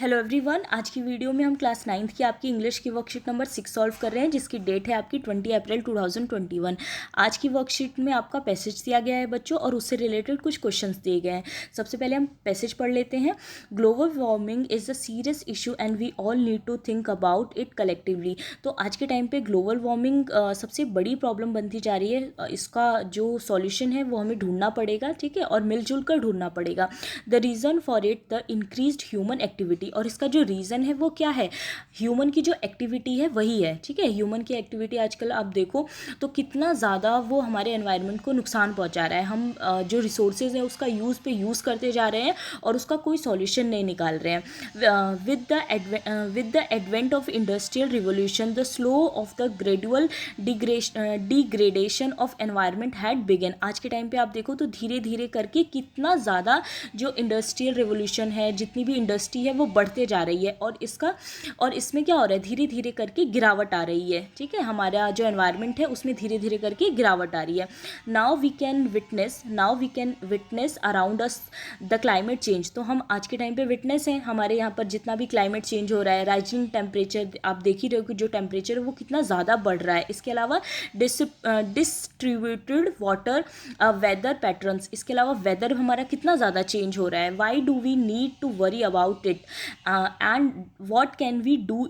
Hello everyone, आज की video में हम क्लास 9th की आपकी इंग्लिश की वर्कशीट नंबर 6 सॉल्व कर रहे हैं, जिसकी डेट है आपकी 20 अप्रैल 2021। आज की वर्कशीट में आपका पैसेज दिया गया है बच्चों, और उससे रिलेटेड कुछ क्वेश्चंस दिए गए हैं। सबसे पहले हम पैसेज पढ़ लेते हैं। Global warming is a serious issue and we all need to think about it collectively. तो आज के टाइम पे ग्लोबल वार्मिंग सबसे बड़ी प्रॉब्लम बनती जा रही है। इसका जो सॉल्यूशन है वो हमें ढूंढना पड़ेगा, ठीक है, और मिलजुल कर ढूंढना पड़ेगा। The reason for it the increased human activity, और इसका जो रीज़न है वो क्या है? ह्यूमन की जो एक्टिविटी है वही है, ठीक है। ह्यूमन की एक्टिविटी आजकल आप देखो तो कितना ज़्यादा वो हमारे एनवायरनमेंट को नुकसान पहुंचा रहा है। हम जो रिसोर्सेज है उसका यूज़ करते जा रहे हैं और उसका कोई सॉल्यूशन नहीं निकाल रहे हैं। With the advent of industrial revolution the slow of the gradual degradation of environment had begun. आज के टाइम पे आप देखो तो धीरे धीरे करके कितना ज़्यादा जो इंडस्ट्रियल रिवोल्यूशन है, जितनी भी इंडस्ट्री है वो बढ़ते जा रही है, और इसमें क्या हो रहा है, धीरे धीरे करके गिरावट आ रही है, ठीक है। हमारा जो एनवायरनमेंट है उसमें धीरे धीरे करके गिरावट आ रही है। Now we can witness around us the climate change. तो हम आज के टाइम पे विटनेस हैं, हमारे यहाँ पर जितना भी क्लाइमेट चेंज हो रहा है, राइजिंग टेम्परेचर, आप देख ही रहे हो कि जो टेम्परेचर है वो कितना ज़्यादा बढ़ रहा है। इसके अलावा डिस्ट्रीब्यूटेड वाटर वेदर पैटर्न्स, इसके अलावा वेदर हमारा कितना ज़्यादा चेंज हो रहा है। Why do we need to worry about it and what can we do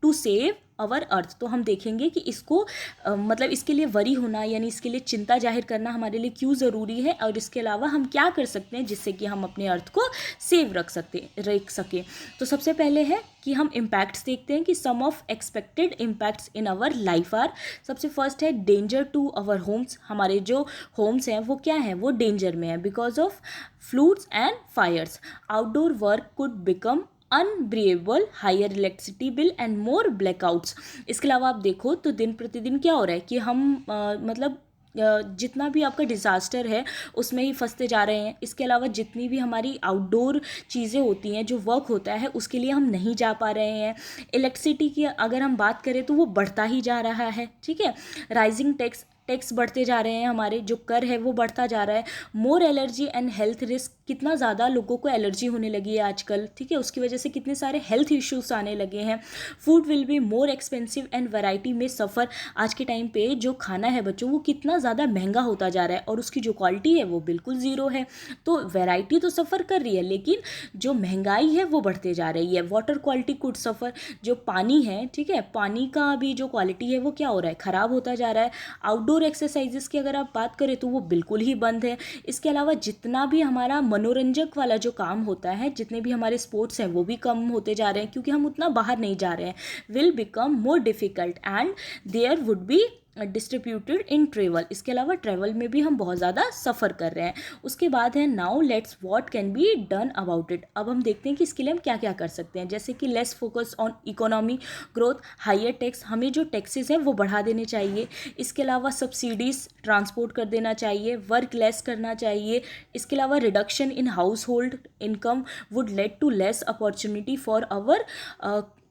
to save our earth. तो हम देखेंगे कि इसको मतलब इसके लिए वरी होना, यानी इसके लिए चिंता जाहिर करना हमारे लिए क्यों ज़रूरी है, और इसके अलावा हम क्या कर सकते हैं जिससे कि हम अपने अर्थ को सेव रख सकें। तो सबसे पहले है कि हम इम्पैक्ट्स देखते हैं कि some of expected impacts in our life are. सबसे फर्स्ट है डेंजर टू आवर होम्स। हमारे जो होम्स हैं वो क्या है, वो डेंजर में है because of floods and fires. Outdoor work could become unbearable, higher electricity bill and more blackouts. इसके अलावा आप देखो तो दिन प्रतिदिन क्या हो रहा है कि हम मतलब जितना भी आपका डिज़ास्टर है उसमें ही फंसते जा रहे हैं। इसके अलावा जितनी भी हमारी आउटडोर चीज़ें होती हैं, जो वर्क होता है, उसके लिए हम नहीं जा पा रहे हैं। इलेक्ट्रिसिटी की अगर हम बात करें तो वो बढ़ता ही जा रहा है, ठीक है। राइजिंग टैक्स बढ़ते जा रहे हैं, हमारे जो कर है वो बढ़ता जा रहा है। मोर एलर्जी एंड हेल्थ रिस्क, कितना ज़्यादा लोगों को एलर्जी होने लगी है आजकल, ठीक है। उसकी वजह से कितने सारे हेल्थ इश्यूज आने लगे हैं। Food will be more expensive and variety में सफ़र। आज के टाइम पे जो खाना है बच्चों वो कितना ज़्यादा महंगा होता जा रहा है, और उसकी जो क्वालिटी है वो बिल्कुल ज़ीरो है। तो वैरायटी तो सफ़र कर रही है, लेकिन जो महंगाई है वो बढ़ते जा रही है। वाटर क्वालिटी कुड सफ़र, जो पानी है, ठीक है, पानी का भी जो क्वालिटी है वो क्या हो रहा है, ख़राब होता जा रहा है। आउटडोर एक्सरसाइजेस की अगर आप बात करें तो वो बिल्कुल ही बंद है। इसके अलावा जितना भी हमारा मनोरंजक वाला जो काम होता है, जितने भी हमारे स्पोर्ट्स हैं वो भी कम होते जा रहे हैं, क्योंकि हम उतना बाहर नहीं जा रहे हैं। Will become more difficult and there would be distributed in travel. इसके अलावा ट्रेवल में भी हम बहुत ज़्यादा सफ़र कर रहे हैं। उसके बाद है now let's what can be done about it. अब हम देखते हैं कि इसके लिए हम क्या क्या कर सकते हैं, जैसे कि less focus on economy growth, higher tax, हमें जो टैक्सेस हैं वो बढ़ा देने चाहिए। इसके अलावा सब्सिडीज़ ट्रांसपोर्ट कर देना चाहिए, वर्क लेस करना चाहिए। इसके अलावा reduction in house hold income would lead to less opportunity for our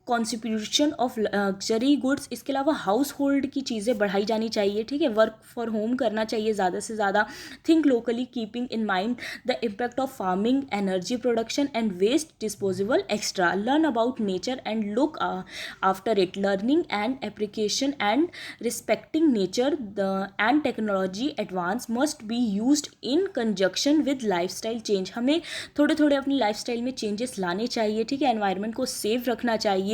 contribution of luxury goods. इसके अलावा हाउस होल्ड की चीज़ें बढ़ाई जानी चाहिए, ठीक है। वर्क फॉर होम करना चाहिए ज़्यादा से ज़्यादा। Think locally keeping in mind the impact of farming, energy production and waste disposable extra. Learn about nature and look after it. Learning and application and respecting nature and technology advance must be used in conjunction with lifestyle change. हमें थोड़े थोड़े अपनी lifestyle में changes लाने चाहिए, ठीक है। Environment को सेव रखना चाहिए।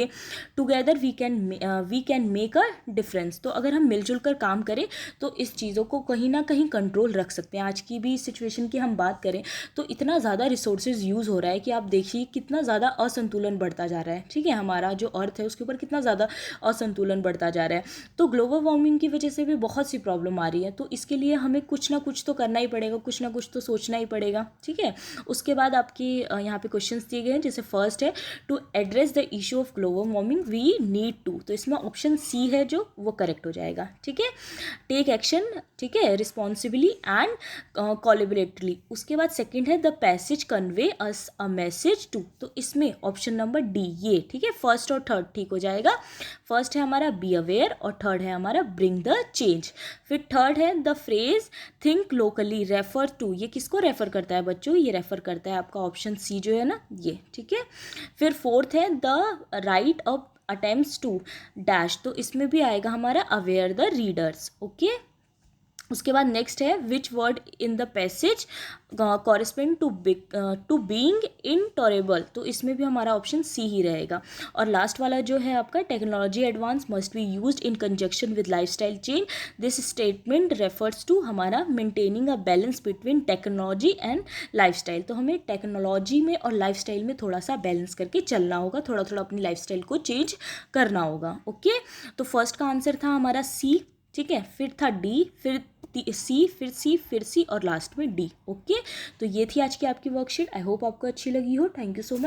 Together we can make a difference. तो अगर हम मिलजुल कर काम करें तो इस चीज़ों को कहीं ना कहीं कंट्रोल रख सकते हैं। आज की भी सिचुएशन की हम बात करें तो इतना ज़्यादा रिसोर्सेज यूज़ हो रहा है कि आप देखिए कितना ज़्यादा असंतुलन बढ़ता जा रहा है, ठीक है। हमारा जो अर्थ है उसके ऊपर कितना ज़्यादा असंतुलन बढ़ता जा रहा है। तो ग्लोबल वार्मिंग की वजह से भी बहुत सी प्रॉब्लम आ रही है। तो इसके लिए हमें कुछ ना कुछ तो करना ही पड़ेगा, कुछ ना कुछ तो सोचना ही पड़ेगा, ठीक है। उसके बाद आपके यहाँ पे क्वेश्चंस दिए गए हैं, जैसे फर्स्ट है to address the issue of global warming we need to, तो इसमें ऑप्शन सी है जो वो करेक्ट हो जाएगा, ठीक है। टेक एक्शन, ठीक है, रिस्पॉन्सिबली एंड कोलैबोरेटिवली। उसके बाद सेकंड है the passage convey us a message to, तो इसमें ऑप्शन नंबर डी ये, ठीक है, फर्स्ट और थर्ड ठीक हो जाएगा। फर्स्ट है हमारा बी अवेयर और थर्ड है हमारा ब्रिंग द चेंज। फिर थर्ड है the phrase think locally refer to, ये किसको रेफर करता है बच्चों, ये रेफर करता है आपका ऑप्शन सी जो है ना ये, ठीक है। फिर फोर्थ है the write up attempts to dash, तो इसमें भी आएगा हमारा अवेयर द रीडर्स, ओके। उसके बाद नेक्स्ट है which word in the passage correspond to being intolerable, तो इसमें भी हमारा ऑप्शन सी ही रहेगा। और लास्ट वाला जो है आपका technology advance must be used in conjunction with lifestyle change, this statement refers to हमारा maintaining a balance between technology and lifestyle, तो हमें टेक्नोलॉजी में और लाइफस्टाइल में थोड़ा सा बैलेंस करके चलना होगा, थोड़ा थोड़ा अपनी लाइफस्टाइल को चेंज करना होगा, ओके। तो फर्स्ट का आंसर था हमारा सी, ठीक है, फिर था डी, फिर सी, फिर सी, फिर सी और लास्ट में डी, ओके। तो ये थी आज की आपकी वर्कशीट, आई होप आपको अच्छी लगी हो, थैंक यू सो मच।